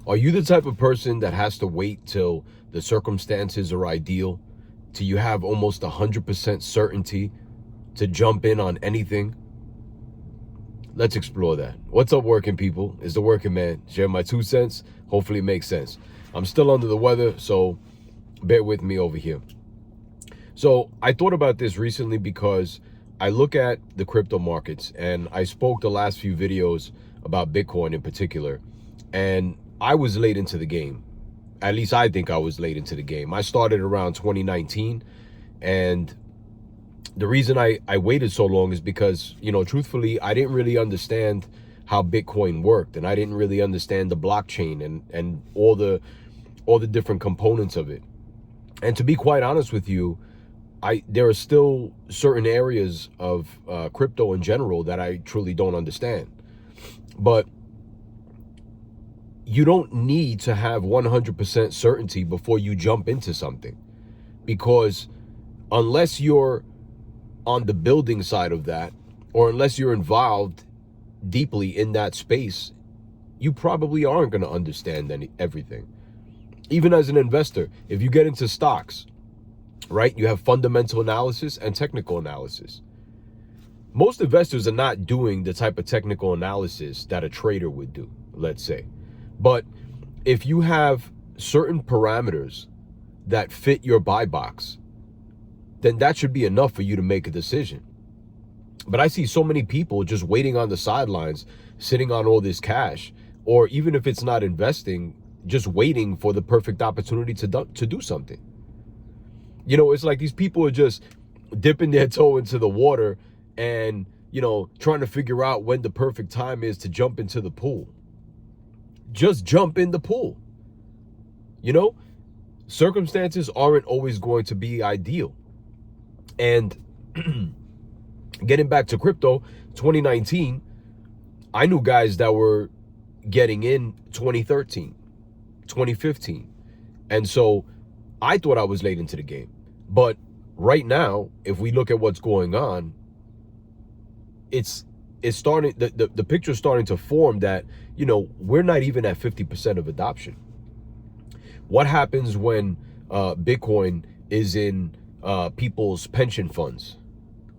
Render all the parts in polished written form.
Are you the type of person that has to wait till the circumstances are ideal, till you have almost 100% certainty to jump in on anything? Let's explore that. What's up, working people? It's the working man. Share my 2 cents. Hopefully it makes sense. I'm still under the weather, so bear with me over here. So I thought about this recently because I look at the crypto markets, and I spoke the last few videos about Bitcoin in particular, and I was late into the game. At least I think I was late into the game. I started around 2019, and the reason I waited so long is because, truthfully, I didn't really understand how Bitcoin worked, and I didn't really understand the blockchain and all the different components of it. And to be quite honest with you, there are still certain areas of crypto in general that I truly don't understand. But you don't need to have 100% certainty before you jump into something, because unless you're on the building side of that, or unless you're involved deeply in that space, you probably aren't going to understand everything. Even as an investor, if you get into stocks, right, you have fundamental analysis and technical analysis. Most investors are not doing the type of technical analysis that a trader would do, let's say. But if you have certain parameters that fit your buy box, then that should be enough for you to make a decision. But I see so many people just waiting on the sidelines, sitting on all this cash, or even if it's not investing, just waiting for the perfect opportunity to do something. It's like these people are just dipping their toe into the water and, trying to figure out when the perfect time is to jump into the pool. Just jump in the pool. Circumstances aren't always going to be ideal. And getting back to crypto, 2019, I knew guys that were getting in 2013, 2015. And so I thought I was late into the game. But right now, if we look at what's going on, it's starting, the picture's starting to form that, we're not even at 50% of adoption. What happens when Bitcoin is in people's pension funds,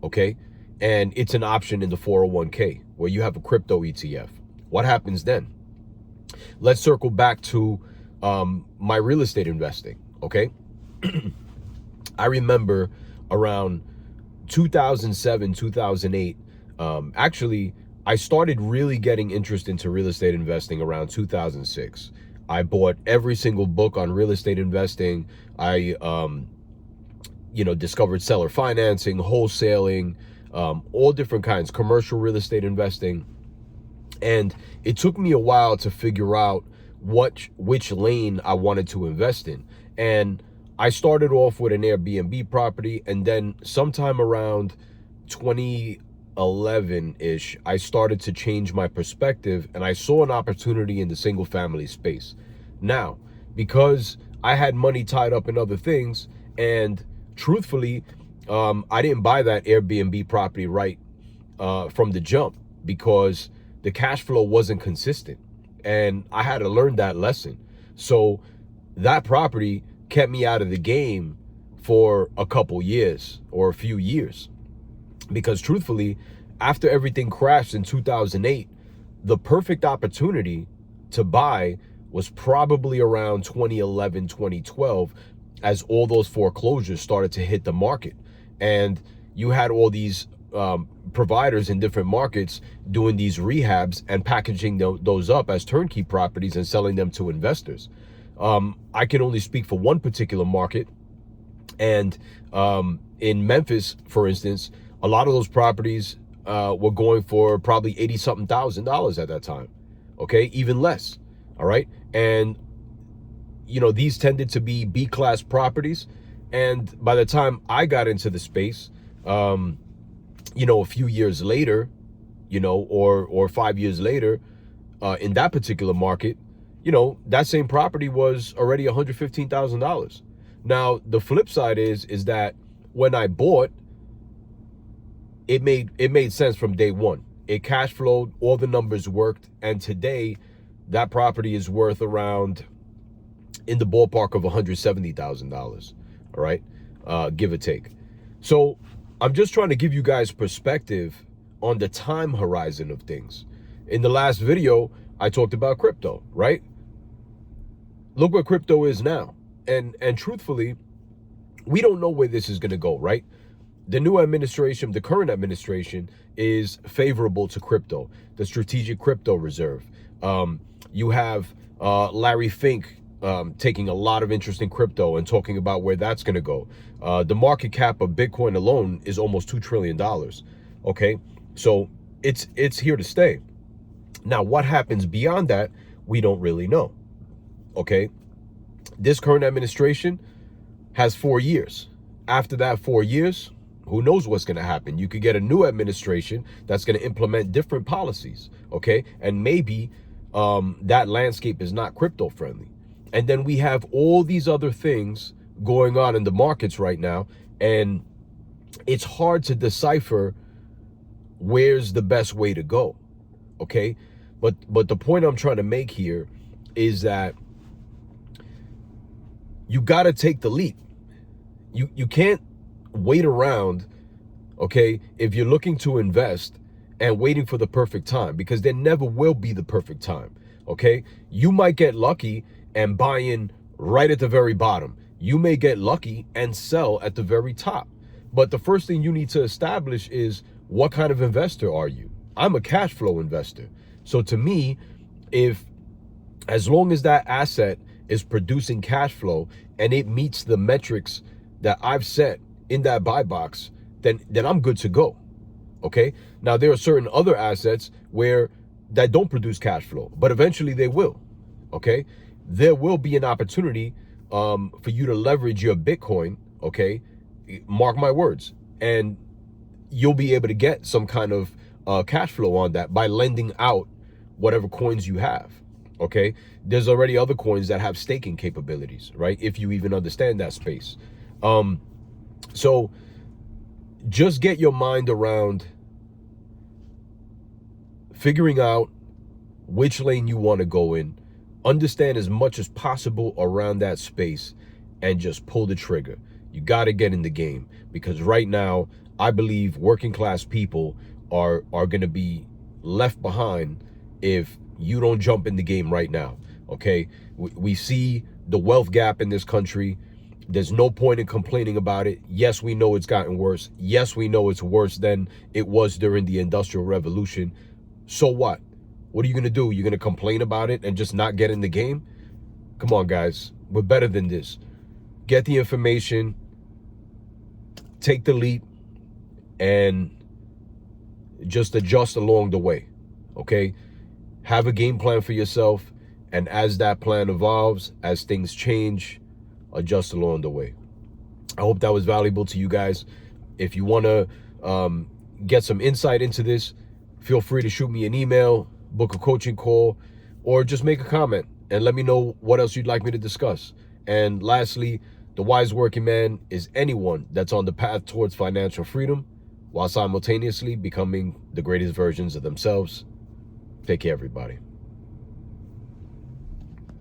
okay? And it's an option in the 401k where you have a crypto ETF. What happens then? Let's circle back to my real estate investing, okay? I remember around 2007, 2008, actually, I started really getting interest into real estate investing around 2006. I bought every single book on real estate investing. I, discovered seller financing, wholesaling, all different kinds, commercial real estate investing. And it took me a while to figure out which lane I wanted to invest in. And I started off with an Airbnb property, and then sometime around 2011-ish, I started to change my perspective, and I saw an opportunity in the single family space. Now, because I had money tied up in other things, and truthfully, I didn't buy that Airbnb property right from the jump, because the cash flow wasn't consistent, and I had to learn that lesson. So that property kept me out of the game for a couple years or a few years, because truthfully, after everything crashed in 2008, the perfect opportunity to buy was probably around 2011, 2012, as all those foreclosures started to hit the market. And you had all these providers in different markets doing these rehabs and packaging those up as turnkey properties and selling them to investors. I can only speak for one particular market. And in Memphis, for instance, a lot of those properties were going for probably $80-something thousand at that time. Okay, even less. All right. And, these tended to be B-class properties. And by the time I got into the space, a few years later, or 5 years later, in that particular market, that same property was already $115,000. Now, the flip side is that when I bought, it made sense from day one. It cash flowed, all the numbers worked, and today that property is worth around in the ballpark of $170,000. All right, give or take. So I'm just trying to give you guys perspective on the time horizon of things. In the last video, I talked about crypto, right? Look where crypto is now. And truthfully, we don't know where this is going to go, right? The new administration, the current administration, is favorable to crypto, the Strategic Crypto Reserve. You have Larry Fink taking a lot of interest in crypto and talking about where that's going to go. The market cap of Bitcoin alone is almost $2 trillion. Okay, so it's here to stay. Now, what happens beyond that, we don't really know. Okay, this current administration has 4 years. After that 4 years, who knows what's going to happen? You could get a new administration that's going to implement different policies, okay? And maybe that landscape is not crypto friendly. And then we have all these other things going on in the markets right now, and it's hard to decipher where's the best way to go, okay? But the point I'm trying to make here is that you got to take the leap. You can't wait around, okay, if you're looking to invest and waiting for the perfect time, because there never will be the perfect time, okay? You might get lucky and buy in right at the very bottom. You may get lucky and sell at the very top. But the first thing you need to establish is, what kind of investor are you? I'm a cash flow investor. So to me, as long as that asset is producing cash flow and it meets the metrics that I've set in that buy box, then I'm good to go. Okay. Now there are certain other assets that don't produce cash flow, but eventually they will. Okay. There will be an opportunity for you to leverage your Bitcoin. Okay. Mark my words. And you'll be able to get some kind of cash flow on that by lending out whatever coins you have. Okay. There's already other coins that have staking capabilities, right? If you even understand that space. So just get your mind around figuring out which lane you want to go in, understand as much as possible around that space, and just pull the trigger. You got to get in the game, because right now I believe working class people are going to be left behind if you don't jump in the game right now. Okay, we see the wealth gap in this country. There's no point in complaining about it. Yes, we know it's gotten worse. Yes, we know it's worse than it was during the Industrial Revolution. So what? What are you going to do? You're going to complain about it and just not get in the game? Come on, guys. We're better than this. Get the information, take the leap, and just adjust along the way. Okay? Have a game plan for yourself. And as that plan evolves, as things change, adjust along the way. I hope that was valuable to you guys. If you want to get some insight into this, feel free to shoot me an email, book a coaching call, or just make a comment and let me know what else you'd like me to discuss. And lastly, the wise working man is anyone that's on the path towards financial freedom while simultaneously becoming the greatest versions of themselves. Take care, everybody.